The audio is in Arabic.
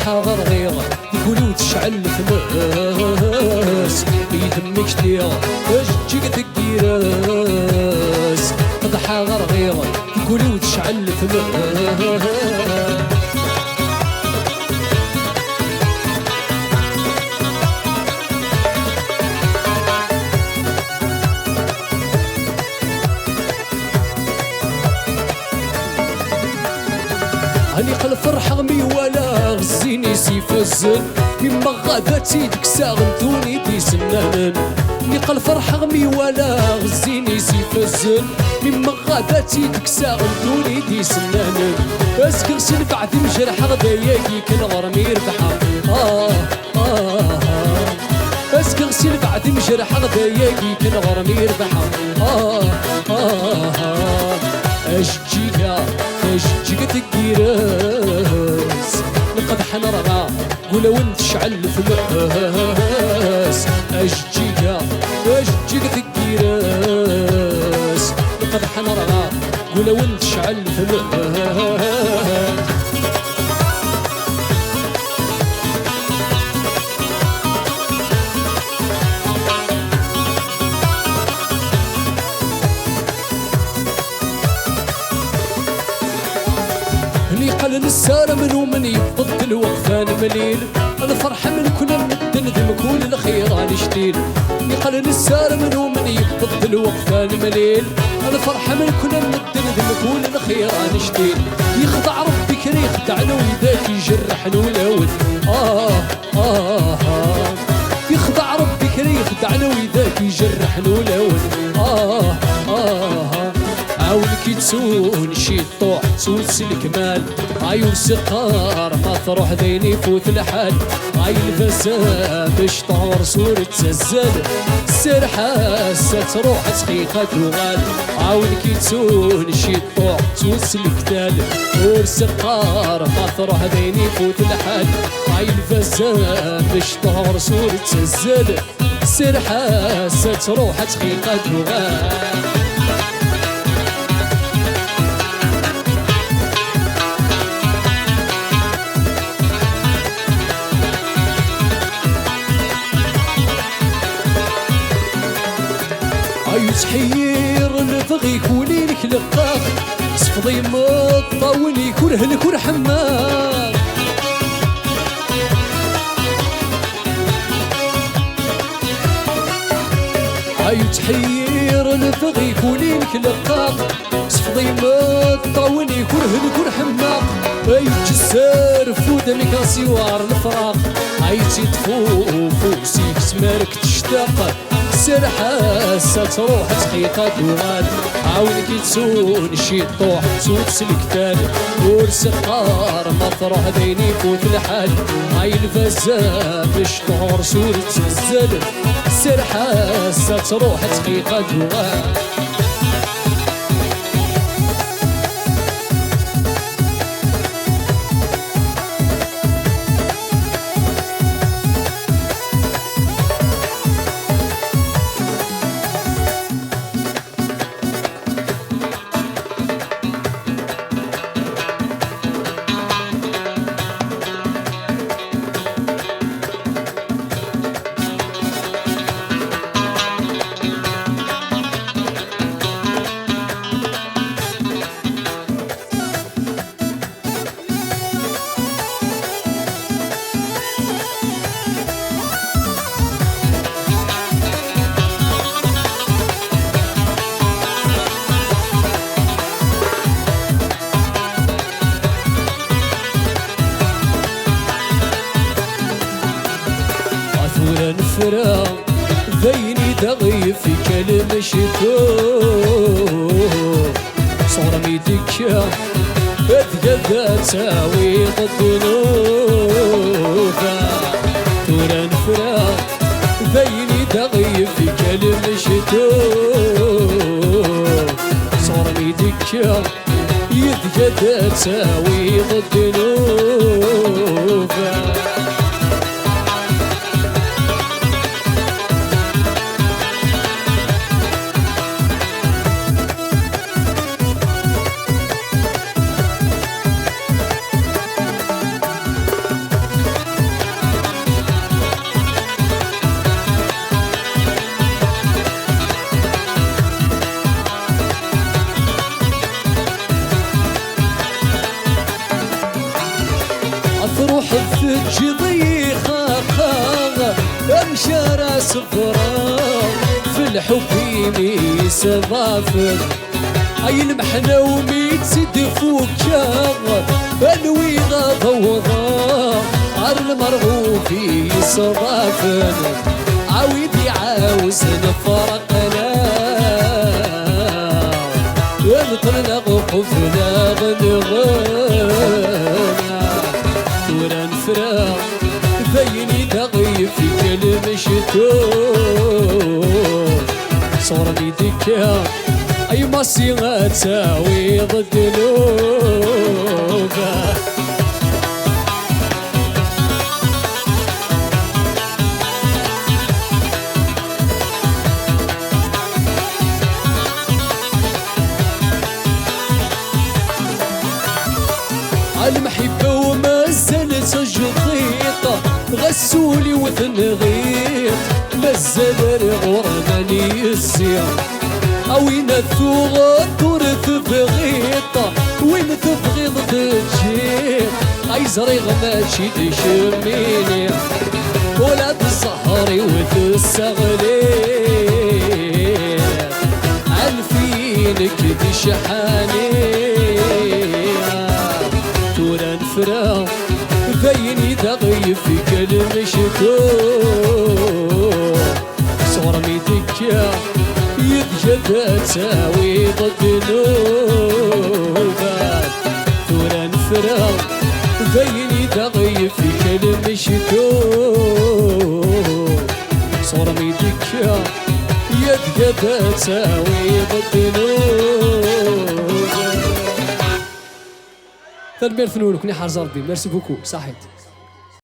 تضحى غرغيرة تقولي وتشعل الفلاس يدمك ديرة اش تجيك تقيراس تضحى غرغيرة تقولي وتشعل الفلاس هني قل فرحة مي ولا غزيني سيف الزن مما غادتي ديك ساغنتوني دي سنانن هني قل فرحة مي ولا غزيني سيف الزن مما غادتي ديك ساغنتوني دي سنانن اسكر سن بعد مجرح غداياكي كنغرمي ربحة اسكر سن بعد مجرح غداياكي كنغرمي ربحة اش تجيها اش تجيك تقيراس نقد حنرغا قولا وانت شعل الفلاس اش تجيها اش تجيك تقيراس نقد حنرغا قولا وانت شعل الفلاس قال السارة من ومن يفضل وقفان مليل الفرحة من كل ندم كل الخير نشتيل قال السارة من ومن يفضل وقفان مليل الفرحة من كل ندم كل الخير نشتيل يخضع ربي كري يخدعنا وذاك يجرحنا ولود يخضع ربي كري يخدعنا وذاك يجرحنا ولود عاونك تسون شي طوح تسوس الكمال عيون سقار ما تروح ذيني فوت الحال عي الفساد باش طور صورة تزل السرحة ستروح تخيقة وغال عاونك تسون شي طوح تسوس الكتال ورسقار ما تروح ذيني فوت الحال عي الفساد باش طور صورة تزل السرحة ستروح تخيقة وغال تحير نبغي يكوني لك لقاق صفضي مطاول يكون هلك ورحماق تحير نبغي يكوني لك لقاق صفضي مطاول يكون هلك ورحماق جسار فودا ميكاسي وار الفراق تطفو فوسيك سمارك تشتاق السرحة ستروح تخيقة دوغال عاونك تسون شي طوح تسوس الكتال ورسقار ما تروح ذيني فوت الحال عي الفزا باش طهور صورة تزل السرحة ستروح تخيقة دوغال نفرا ذيني دغي في كلمة شتوه صور ميدك أذقذا تساوي ضد نوفا تورا نفرا ذيني دغي في كلمة شتوه صور ميدك يذقذا تساوي ضد نوفا تروح الثلج ضيخة امشى راس فراغ في الحب يميس ضافر اي المحنة وميت سد فوكا انوي غضوضا عار المرغوب يصضافر عاودي عاوز نفرقنا ونطلنا وقفنا غنغنا ورا نفراق بيني تغيب في كلمة شتوم صورة بيدك أي مصيغة تساوي ضد نوبة المحبة ومازالت الجطيطة غسولي وثنغيط مازال الغرماني السير وين تورث بغيطة وين تبغيض تجيب عايزريغ ماشي تشميني ولا تسهري وتستغلي عالفينك تشحاني تورا نفرا بيني تغيب في كلمة شكور صور ميدك يتجدد تساوي ضد نوبات تورا نفرا بيني تغيب في كلمة شكور صور ميدك يتجدد تساوي ضد نوبات تنبير فنونك نحر زربي ميرسي بوكو صحيت